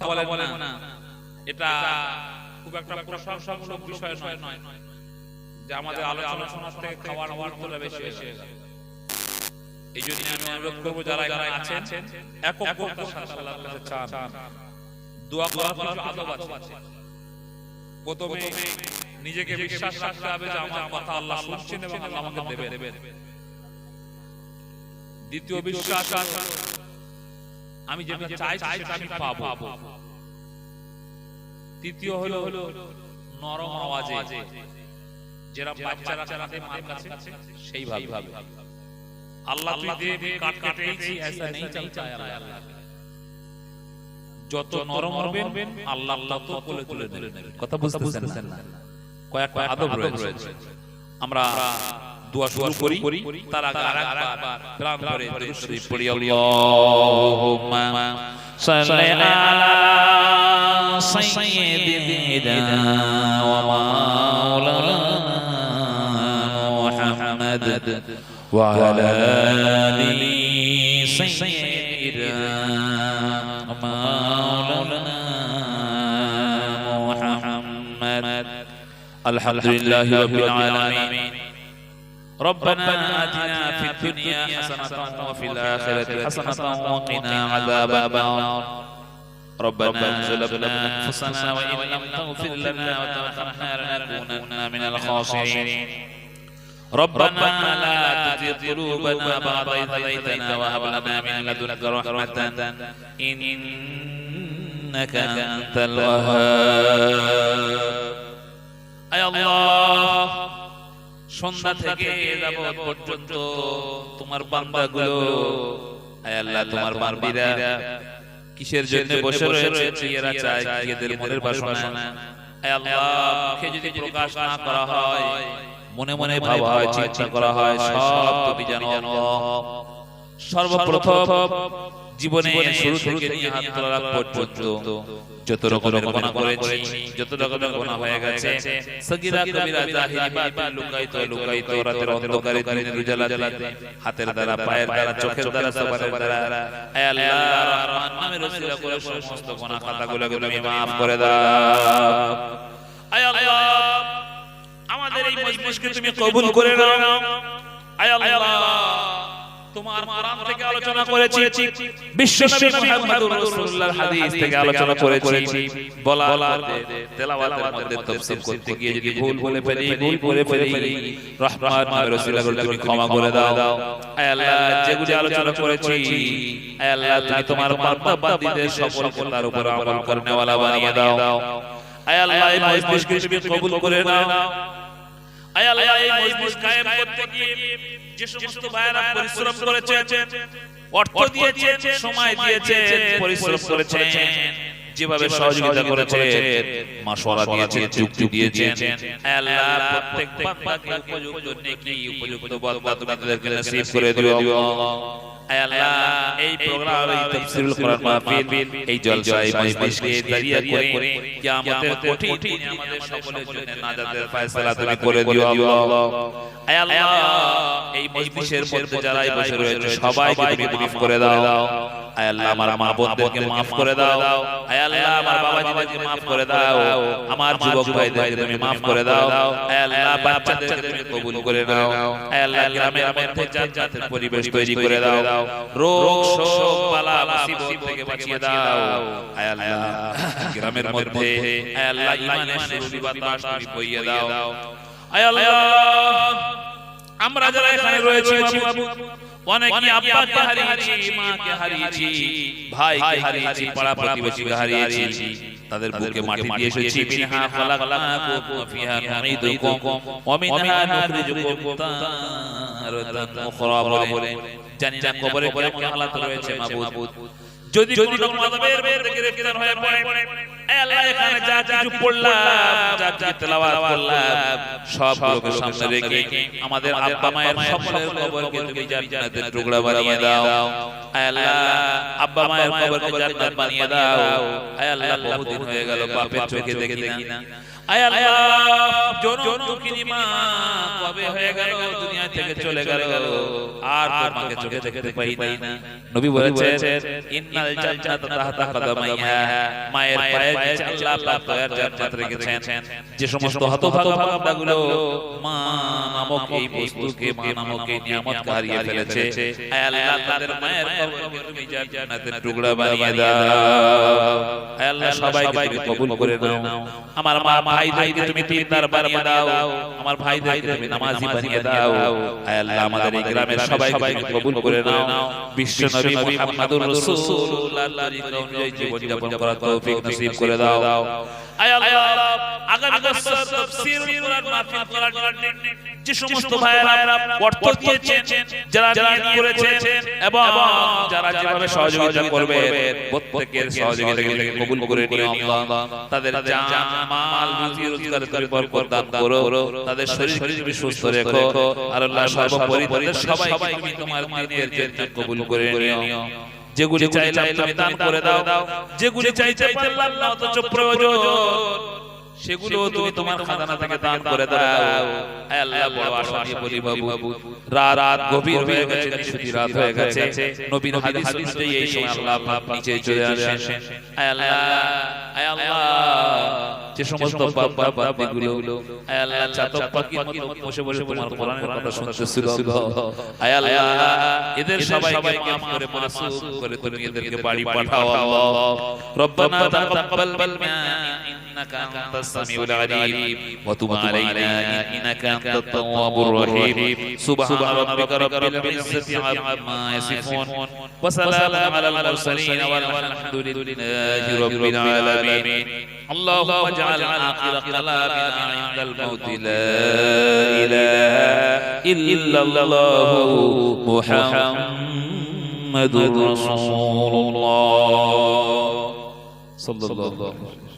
বলেন না, এটা খুব একটা প্রশংসামূলক বিষয় নয় যে আমাদের আলোচনা শোনার থেকে খাওয়ার গুরুত্বটা বেশি হয়ে গেল। এই জন্য আমি অনুরোধ করবো যারা এখানে আছেন এককতার সাথে আল্লাহর কাছে চান, দোয়া করার কিছু আদব আছে। প্রথমে নিজেকে বিশ্বাস রাখতে হবে যে আমার কথা আল্লাহ শুনছেন এবং আল্লাহ আমাকে দেবেন। দ্বিতীয় বিশ্বাস, আমি যেটা চাইছি সেটা আমি পাবো। তৃতীয় হলো নরম আওয়াজে, যেরকম বাচ্চারা কাঁদে মার কাছে সেইভাবে। আল্লাহ তুই দে, কাট কেটেছি ऐसा नहीं चलता है अल्लाह। যত নরম হবেন আল্লাহ তত কোলে তুলে নেবেন। কথা বুঝতেছেন না? কয়েকটা আদব রয়েছে। আমরা দোয়া শুরু করি, তার আগে আরেকবার প্রাণ করে দরুদ শরীফ পড়ি। আল্লাহুম্মা সাল্লি আলা সাইয়্যিদিনা ওয়া মাওলানা মুহাম্মাদ ওয়া আলা আলি সাইয়্যিদিনা ওয়া মাওলানা মুহাম্মাদ। আলহামদুলিল্লাহি রাব্বিল আলামিন। ربنا آتنا في الدنيا حسنة وفي الآخرة حسنة وقنا عذاب النار. ربنا ظلمنا أنفسنا وإن لم تغفر لنا وترحمنا لنكونن من الخاسرين. ربنا لا تزغ قلوبنا بعد إذ هديتنا وهب لنا من لدنك رحمة إنك أنت الوهاب. أي الله সন্ধ্যা থেকে যাবত পর্যন্ত তোমার বান্দাগুলো, আয় আল্লাহ তোমার বান্দিরা কিসের জন্য বসে রয়েছে, এরা চায় কি এদের মনের বাসনা, আয় আল্লাহ মুখে যদি প্রকাশ না করা হয়, মনে মনে ভাবা হয়, চিন্তা করা হয়, সব তুমি জানো আল্লাহ। সর্বপ্রথম জীবনে শুরু থেকে নিয়ে হাত তোলা পর্যন্ত যত রকমের গুনাহ করেছি, যত রকমের গুনাহ হয়ে গেছে, সগীরা কবিরা জাহিরি বাতিল লুকায়িত রাতের অন্ধকারে দিনের উজালাতে, হাতের দ্বারা, পায়ের দ্বারা, চোখের দ্বারা, জবানের দ্বারা, হে আল্লাহ রহমান নামের ওসিলা করে সমস্ত গুনাহ খাতাগুলোকে তুমি maaf করে দাও। হে আল্লাহ আমাদের এই মজলিসকে তুমি কবুল করে নাও। হে আল্লাহ তোমার কোরআন থেকে আলোচনা করেছি, বিশ্বনবী মুহাম্মদুর রাসূলুল্লাহর হাদিস থেকে আলোচনা করেছি, বলাতে তেলাওয়াতের মধ্যে তাফসীর করতে গিয়ে যদি ভুল বলে ফেলি রহমান নামের ওসিলা করে তুমি ক্ষমা করে দাও। আয় আল্লাহ যেগুলো আলোচনা করেছি, আয় আল্লাহ তুমি তোমার বান্দা বান্দীদের সকলকে তার উপর আমল করনে ওয়ালা বানিয়ে দাও। আয় আল্লাহ এই মজলিসকে তুমি কবুল করে নাও। আয় আল্লাহ এই মজলিস কায়েম করতে গিয়ে যে সমস্ত ভাইরা পরিশ্রম করেছেন, অর্থ দিয়েছেন, সময় দিয়েছেন, পরিশ্রম করেছেন, যেভাবে সহযোগিতা করেছেন, মাশওয়ারা দিয়েছেন, যুক্তি দিয়েছেন, হে আল্লাহ প্রত্যেক বান্দাকে উপযুক্ত নেকি, উপযুক্ত বদলা তুমি তাদেরকে নসিব করে দিও আল্লাহ। হে আল্লাহ এই প্রোগ্রাম, এই তাফসীরুল কোরআন মাহফিল, এই জলসা, এই মজলিসকে দাঁড়িয়ে করে কিয়ামতের কঠিন দিনে আমাদের সকলের জন্য নাজাতের ফয়সালা তুমি করে দিও আল্লাহ। হে আল্লাহ এই মজলিসের মধ্যে যারা বসে রয়েছে সবাইকে তুমি maaf করে দাও। হে আল্লাহ আমার মা বোনদেরকে maaf করে দাও। হে আল্লাহ আমার বাবাজিদেরকে maaf করে দাও। আমার যুবক ভাইদেরকে তুমি maaf করে দাও। হে আল্লাহ বাচ্চাদেরকে তুমি কবুল করে নাও। হে আল্লাহ গ্রামের মধ্যে জান্নাতের পরিবেশ তৈরি করে দাও, রোগ শোক বালা মুসিবত থেকে বাঁচিয়ে দাও। হে আল্লাহ গ্রামের মধ্যে, হে আল্লাহ ঈমানের সুরবি বাতাস তুমি বইয়ে দাও। হে আল্লাহ আমরা যারা এখানে রয়েছি বাবু, অনেকে আব্বাকে হারিয়েছি, মাকে হারিয়েছি, ভাইকে হারিয়েছি, পাড়া প্রতিবেশীকে হারিয়েছি, তাদের বুকে মাটি দিয়ে এসেছি। মিনহা খালাকনাকুম ওয়া ফিহা নুঈদুকুম ওয়া মিনহা নুখরিজুকুম তারাতান উখরা বলে। জানি না কবরে কেমন হালাত রয়েছে মাবুদ, যদি কোনো রকম আযাবের মধ্যে গ্রেফতার হয়ে পড়ে, হে আল্লাহ এখানে যা কিছু পড়লাম, যা কিছু তেলাওয়াত করলাম, সবগুলোকে সামনে রেখে আমাদের আব্বা মায়ের সকলের কবরকে তুমি জান্নাতের টুকরা বানিয়ে দাও। হে আল্লাহ আব্বা মায়ের কবরকে জান্নাত বানিয়ে দাও। হে আল্লাহ বহুদিন হয়ে গেল বাপের চোখে দেখি না। হে আল্লাহ জোর জন দুঃখিনী মা কবে হয়ে গেল দুনিয়া থেকে চলে গেল আর তোমাকে চোখে দেখতে পাই না নবী বলেছেন ইন্নাল জান্নাতা তাহতা কদামাইহা মায়ের পায়ের নিচে আল্লাহ পাক দয়ার জান্নাত রেখেছেন যে সমস্ত হতভাগা বান্দাগুলো মা নামক এই বস্তুকে মা নামক এই নিয়ামতকে হারিয়ে ফেলেছে হে আল্লাহ তাদের মায়ের কবরকে তুমি জান্নাতের টুকরা বানিয়ে দাও হে আল্লাহ সবাইকে তুমি কবুল করে নাও আমার মা ভাইদেরকে তুমি দিনদার বানিয়ে দাও আমার ভাইদেরকে তুমি নামাজি বানিয়ে দাও হে আল্লাহ আমাদের এই গ্রামের সবাইকে তুমি কবুল করে নাও বিশ্ব নবী মুহাম্মদুর রাসূলুল্লাহর তরিকা অনুযায়ী জীবন যাপন করার তৌফিক নসিব করে দাও আয় আল্লাহ আগামী বছর তাফসীরুল কুরআন মাহফিল করার জন্য যে সমস্ত ভাইরা অর্থ দিয়েছেন যারা নিয়ত করেছেন এবং যারা যেভাবে সহযোগিতা করবে প্রত্যেকের সহযোগিতাকে কবুল করে নিও আল্লাহ তাদের জান মাল রুজি রোজগার করে বরকত দান করো তাদের শরীর সুস্থ রেখো আর আল্লাহ সর্বোপরি তাদের সবাইকে তুমি তোমার দ্বীনের জন্য কবুল করে নিও যেগুলি চাইলাম তুমি দান করে দাও যেগুলি চাইতে পারলাম না অথচ প্রয়োজন সেগুলো তুমি তোমার খাজানা থেকে দান করে দাও হে আল্লাহ বড় আশা নিয়ে বলি বাবু রাত গভীর হয়ে গেছে নিশুতি রাত হয়ে গেছে নবীর হাদিস অনুযায়ী এই সময় আল্লাহ পাক নিচে চলে আসেন হে আল্লাহ যে সমস্ত বান্দাগুলো হে আল্লাহ চাতক পাখির মতো বসে বসে তোমার কোরআনের কথা শুনতেছিল হে আল্লাহ এদের সবাইকে মাফ করে মাসুম করে তুমি এদেরকে বাড়ি পাঠাও আল্লাহ রব্বানা তাকাব্বাল মিন্না إنك أنت السميع العليم وتب علينا إنك أنت التواب الرحيم سبحان ربك رب العزة عما يصفون وسلام على المرسلين والحمد لله رب العالمين اللهم اجعل آخر كلامنا عند الموت لا إله إلا الله محمد رسول الله صلى الله عليه وسلم